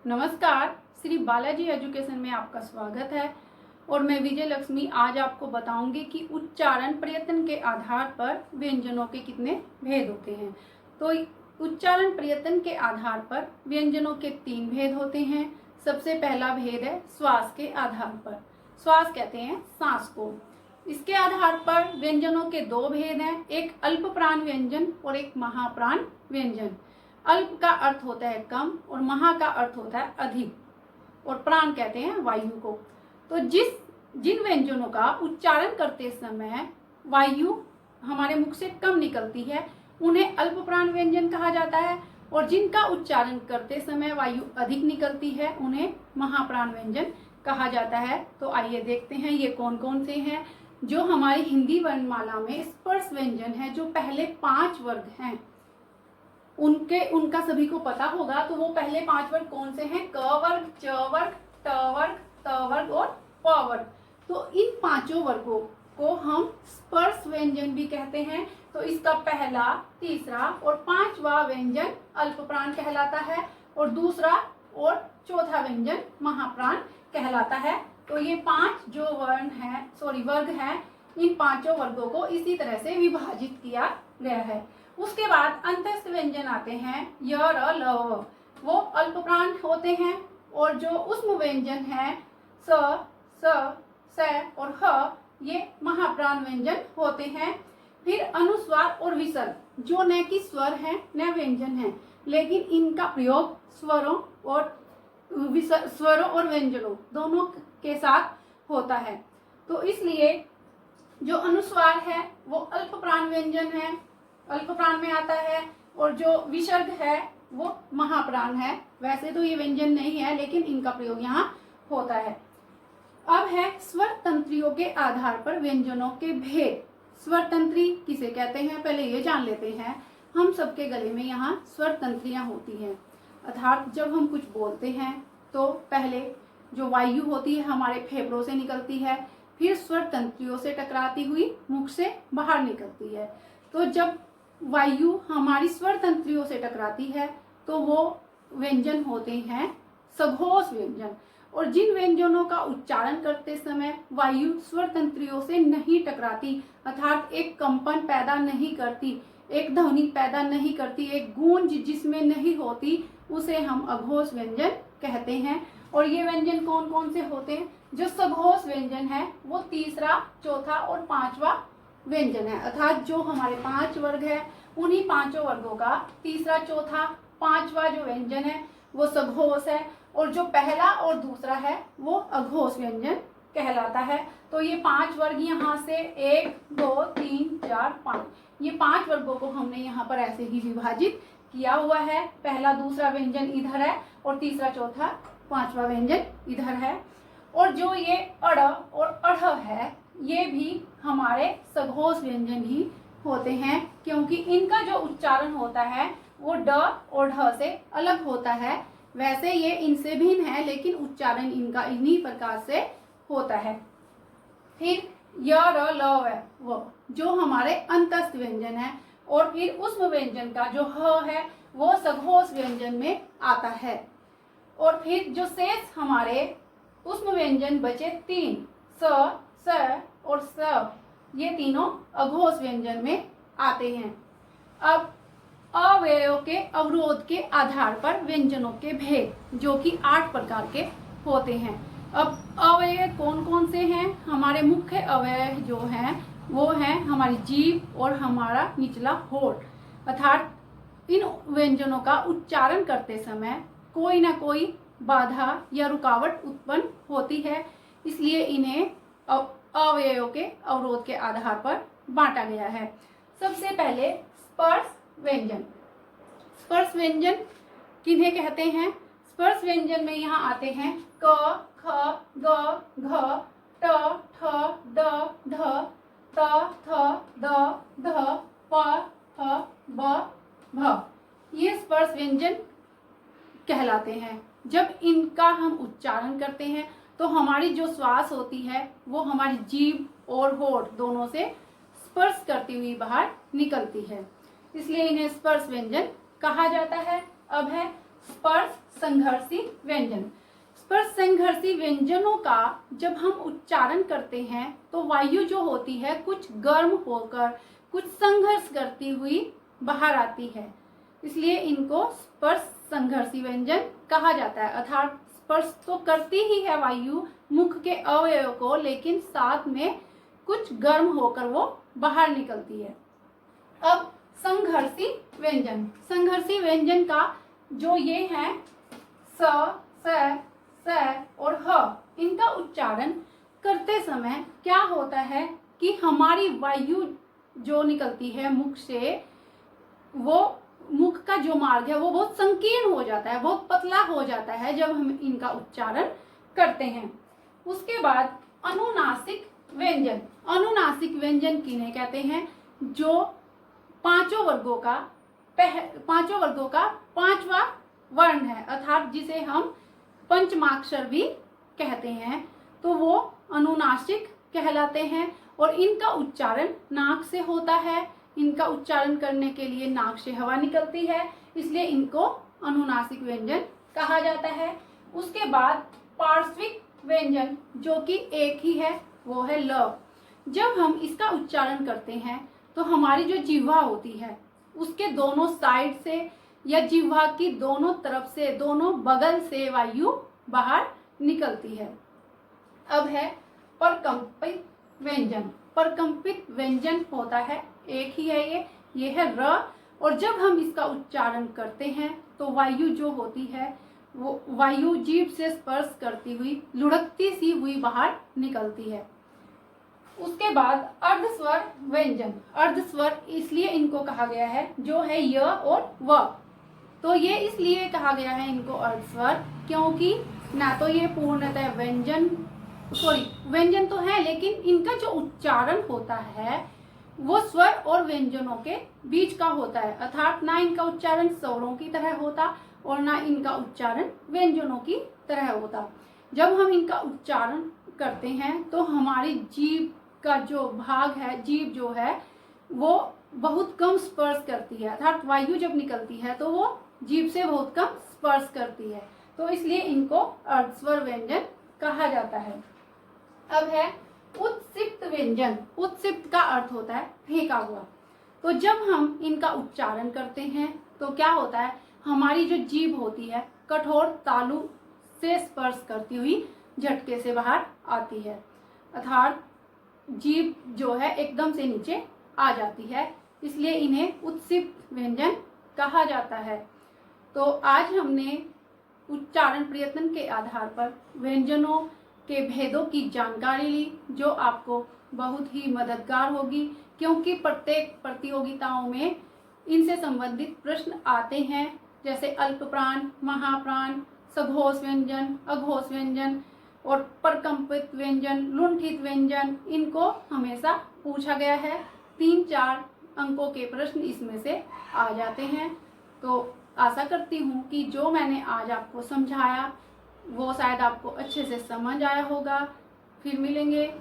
नमस्कार, श्री बालाजी एजुकेशन में आपका स्वागत है। और मैं विजय लक्ष्मी आज आपको बताऊंगी कि उच्चारण प्रयत्न के आधार पर व्यंजनों के कितने भेद होते हैं। तो उच्चारण प्रयत्न के आधार पर व्यंजनों के 3 भेद होते हैं। सबसे पहला भेद है श्वास के आधार पर। श्वास कहते हैं सांस को। इसके आधार पर व्यंजनों के 2 भेद हैं, एक अल्प प्राण व्यंजन और एक महाप्राण व्यंजन। अल्प का अर्थ होता है कम और महा का अर्थ होता है अधिक, और प्राण कहते हैं वायु को। तो जिन व्यंजनों का उच्चारण करते समय वायु हमारे मुख से कम निकलती है उन्हें अल्प प्राण व्यंजन कहा जाता है, और जिनका उच्चारण करते समय वायु अधिक निकलती है उन्हें महाप्राण व्यंजन कहा जाता है। तो आइए देखते हैं ये कौन कौन से हैं। जो हमारी हिंदी वर्णमाला में स्पर्श व्यंजन है, जो पहले 5 वर्ग हैं, उनका सभी को पता होगा। तो वो पहले 5 वर्ग कौन से हैं? क वर्ग, च वर्ग, ट वर्ग, त वर्ग और प वर्ग। तो इन 5 वर्गों को हम स्पर्श व्यंजन भी कहते हैं। तो इसका पहला, तीसरा और 5वां व्यंजन अल्प प्राण कहलाता है, और दूसरा और चौथा व्यंजन महाप्राण कहलाता है। तो ये 5 जो वर्ग हैं, इन 5 वर्गों को इसी तरह से विभाजित किया गया है। उसके बाद अंतस्थ व्यंजन आते हैं, य, र, ल, व। वो अल्प प्राण होते हैं, और जो ऊष्म व्यंजन है स, स, स और ह, ये महाप्राण व्यंजन होते हैं। फिर अनुस्वार और विसर्ग, जो न कि स्वर हैं न व्यंजन हैं, लेकिन इनका प्रयोग स्वरों और व्यंजनों दोनों के साथ होता है। तो इसलिए जो अनुस्वार है वो अल्प प्राण व्यंजन है, अल्प प्राण में आता है, और जो विसर्ग है वो महाप्राण है। वैसे तो ये व्यंजन नहीं है, लेकिन इनका प्रयोग यहाँ होता है। अब है स्वर तंत्रियों के आधार पर व्यंजनों के भेद। स्वर तंत्री किसे कहते हैं, पहले ये जान लेते हैं। हम सबके गले में यहाँ स्वर तंत्रियां होती हैं, अर्थात जब हम कुछ बोलते हैं तो पहले जो वायु होती है हमारे फेफड़ों से निकलती है, फिर स्वर तंत्रियों से टकराती हुई मुख से बाहर निकलती है। तो जब वायु हमारी स्वर तंत्रियों से टकराती है तो वो व्यंजन होते हैं सघोष व्यंजन। और जिन व्यंजनों का उच्चारण करते समय वायु स्वर तंत्रियों से नहीं टकराती, अर्थात एक कंपन पैदा नहीं करती, एक ध्वनि पैदा नहीं करती, एक गूंज जिसमें नहीं होती, उसे हम अघोष व्यंजन कहते हैं। और ये व्यंजन कौन कौन से होते हैं? जो सघोष व्यंजन है वो तीसरा, चौथा और 5वां व्यंजन है, अर्थात जो हमारे 5 वर्ग है उन्हीं 5 वर्गों का तीसरा, चौथा, 5वां जो व्यंजन है वो सघोष है, और जो पहला और दूसरा है वो अघोष व्यंजन कहलाता है। तो ये 5 वर्ग यहाँ से 1, 2, 3, 4, 5, ये 5 वर्गों को हमने यहाँ पर ऐसे ही विभाजित किया हुआ है। पहला दूसरा व्यंजन इधर है, और तीसरा, चौथा, 5वां व्यंजन इधर है। और जो ये अड़ और अढ़ है, ये भी हमारे सघोष व्यंजन ही होते हैं, क्योंकि इनका जो उच्चारण होता है वो ड और ढ से अलग होता है। वैसे ये इनसे भिन्न है, लेकिन उच्चारण इनका इन्हीं प्रकार से होता है। फिर य, र, ल, व, जो हमारे अंतस्थ व्यंजन है, और फिर ऊष्म व्यंजन का जो ह है वो सघोष व्यंजन में आता है। और फिर जो शेष हमारे ऊष्म व्यंजन बचे 3, स, स और स, ये तीनों अघोष व्यंजन में आते हैं। अब अवयवों के अवरोध के आधार पर व्यंजनों के भेद, जो कि 8 प्रकार के होते हैं। अब अवयव कौन कौन से हैं? हमारे मुख्य अवयव जो हैं वो हैं हमारी जीभ और हमारा निचला होठ, अर्थात इन व्यंजनों का उच्चारण करते समय कोई ना कोई बाधा या रुकावट उत्पन्न होती है, इसलिए इन्हें अवयवों के अवरोध के आधार पर बांटा गया है। सबसे पहले स्पर्श व्यंजन। स्पर्श व्यंजन किन्हें कहते हैं? स्पर्श व्यंजन में यहाँ आते हैं क, ख, ग, घ, ट, ठ, ड, ढ, त, थ, द, ध, प, फ, ब, भ। ये स्पर्श व्यंजन कहलाते हैं। जब इनका हम उच्चारण करते हैं तो हमारी जो श्वास होती है वो हमारी जीभ और होठ दोनों से स्पर्श करती हुई बाहर निकलती है, इसलिए इन्हें स्पर्श व्यंजन कहा जाता है। अब है स्पर्श संघर्षी व्यंजन। स्पर्श संघर्षी व्यंजनों का जब हम उच्चारण करते हैं तो वायु जो होती है कुछ गर्म होकर कुछ संघर्ष करती हुई बाहर आती है, इसलिए इनको स्पर्श संघर्षी व्यंजन कहा जाता है। अर्थात स्पर्श तो करती ही है वायु मुख के अवयव को, लेकिन साथ में कुछ गर्म होकर वो बाहर निकलती है। अब संघर्षी व्यंजन, संघर्षी व्यंजन का जो ये है स, स और ह, इनका उच्चारण करते समय क्या होता है कि हमारी वायु जो निकलती है मुख से, वो मुख का जो मार्ग है वो बहुत संकीर्ण हो जाता है, बहुत पतला हो जाता है जब हम इनका उच्चारण करते हैं। उसके बाद अनुनासिक व्यंजन। अनुनासिक व्यंजन किन्हें कहते हैं? जो पांचों वर्गों का पांचवा वर्ण है, अर्थात जिसे हम पंचमाक्षर भी कहते हैं, तो वो अनुनासिक कहलाते हैं। और इनका उच्चारण नाक से होता है, इनका उच्चारण करने के लिए नाक से हवा निकलती है, इसलिए इनको अनुनासिक व्यंजन कहा जाता है। उसके बाद पार्श्विक व्यंजन जो कि एक ही है, वो है ल। जब हम इसका उच्चारण करते हैं तो हमारी जो जिह्वा होती है उसके दोनों साइड से या जिह्वा की दोनों तरफ से, दोनों बगल से वायु बाहर निकलती है। अब है परकंपित व्यंजन। परकंपित व्यंजन होता है, एक ही है ये है र। और जब हम इसका उच्चारण करते हैं तो वायु जो होती है वो वायु जीभ से स्पर्श करती हुई लुढ़कती सी हुई बाहर निकलती है। उसके बाद अर्धस्वर व्यंजन। अर्धस्वर इसलिए इनको कहा गया है, जो है य और व, तो ये इसलिए कहा गया है इनको अर्धस्वर क्योंकि ना तो ये पूर्णतः व्यंजन तो है, लेकिन इनका जो उच्चारण होता है वो स्वर और व्यंजनों के बीच का होता है। अर्थात ना इनका उच्चारण स्वरों की तरह होता और ना इनका उच्चारण व्यंजनों की तरह होता। जब हम इनका उच्चारण करते हैं तो हमारी जीभ का जो भाग है, जीभ जो है वो बहुत कम स्पर्श करती है, अर्थात वायु जब निकलती है तो वो जीभ से बहुत कम स्पर्श करती है, तो इसलिए इनको अर्धस्वर व्यंजन कहा जाता है। अब है उत्सिप्त व्यंजन। उत्सिप्त का अर्थ होता है फेंका हुआ। तो जब हम इनका उच्चारण करते हैं तो क्या होता है, हमारी जो जीभ होती है कठोर तालु से स्पर्श करती हुई झटके से बाहर आती है, अर्थात जीभ जो है एकदम से नीचे आ जाती है, इसलिए इन्हें उत्सिप्त व्यंजन कहा जाता है। तो आज हमने उच्चारण प्रयत्न के आधार पर व्यंजनों के भेदों की जानकारी ली, जो आपको बहुत ही मददगार होगी, क्योंकि प्रत्येक प्रतियोगिताओं में इनसे संबंधित प्रश्न आते हैं, जैसे अल्पप्राण, महाप्राण, सघोष व्यंजन, अघोष व्यंजन और परकंपित व्यंजन, लुंठित व्यंजन, इनको हमेशा पूछा गया है। 3-4 अंकों के प्रश्न इसमें से आ जाते हैं। तो आशा करती हूँ कि जो मैंने आज आपको समझाया वो शायद आपको अच्छे से समझ आया होगा। फिर मिलेंगे